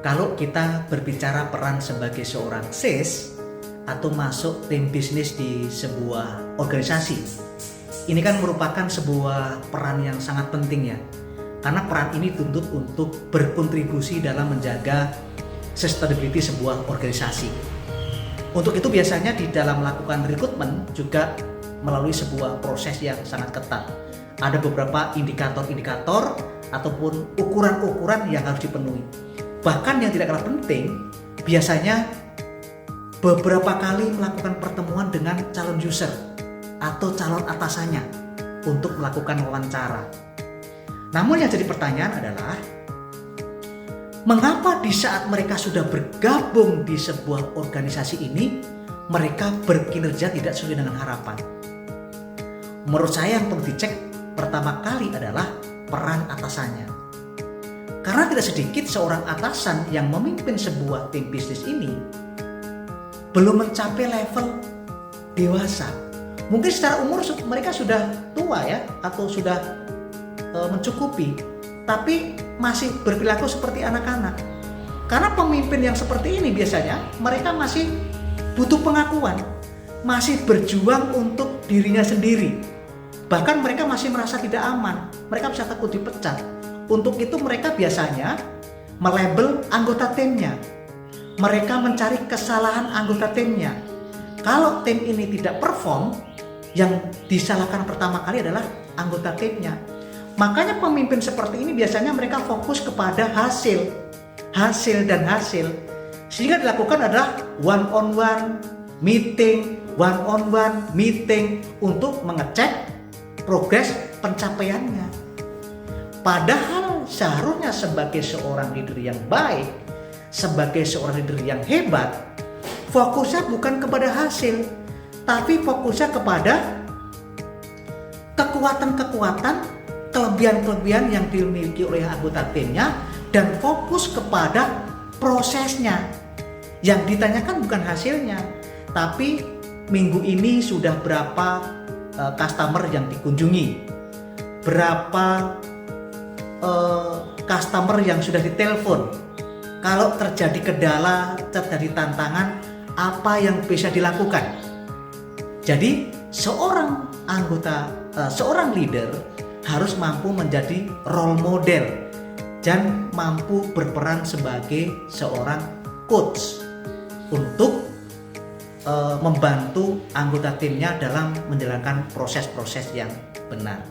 Kalau kita berbicara peran sebagai seorang sales atau masuk tim bisnis di sebuah organisasi, ini kan merupakan sebuah peran yang sangat penting ya. Karena peran ini tuntut untuk berkontribusi dalam menjaga sustainability sebuah organisasi. Untuk itu biasanya di dalam melakukan rekrutmen juga melalui sebuah proses yang sangat ketat. Ada beberapa indikator-indikator ataupun ukuran-ukuran yang harus dipenuhi. Bahkan yang tidak kalah penting, biasanya beberapa kali melakukan pertemuan dengan calon user atau calon atasannya untuk melakukan wawancara. Namun yang jadi pertanyaan adalah, mengapa di saat mereka sudah bergabung di sebuah organisasi ini, mereka berkinerja tidak sesuai dengan harapan? Menurut saya yang perlu dicek pertama kali adalah peran atasannya. Karena tidak sedikit seorang atasan yang memimpin sebuah tim bisnis ini belum mencapai level dewasa. Mungkin secara umur mereka sudah tua ya, atau sudah mencukupi, tapi masih berperilaku seperti anak-anak. Karena pemimpin yang seperti ini biasanya mereka masih butuh pengakuan, masih berjuang untuk dirinya sendiri. Bahkan mereka masih merasa tidak aman, mereka bisa takut dipecat. Untuk itu mereka biasanya melabel anggota timnya. Mereka mencari kesalahan anggota timnya. Kalau tim ini tidak perform, yang disalahkan pertama kali adalah anggota timnya. Makanya pemimpin seperti ini biasanya mereka fokus kepada hasil dan hasil. Sehingga dilakukan adalah one on one meeting untuk mengecek progres pencapaiannya. Padahal seharusnya sebagai seorang leader yang baik, sebagai seorang leader yang hebat, fokusnya bukan kepada hasil, tapi fokusnya kepada kekuatan-kekuatan, kelebihan-kelebihan yang dimiliki oleh anggota timnya, dan fokus kepada prosesnya. Yang ditanyakan bukan hasilnya, tapi minggu ini sudah berapa customer yang dikunjungi, berapa customer yang sudah ditelepon, kalau terjadi kendala, terjadi tantangan, apa yang bisa dilakukan. Jadi seorang leader harus mampu menjadi role model dan mampu berperan sebagai seorang coach untuk membantu anggota timnya dalam menjalankan proses-proses yang benar.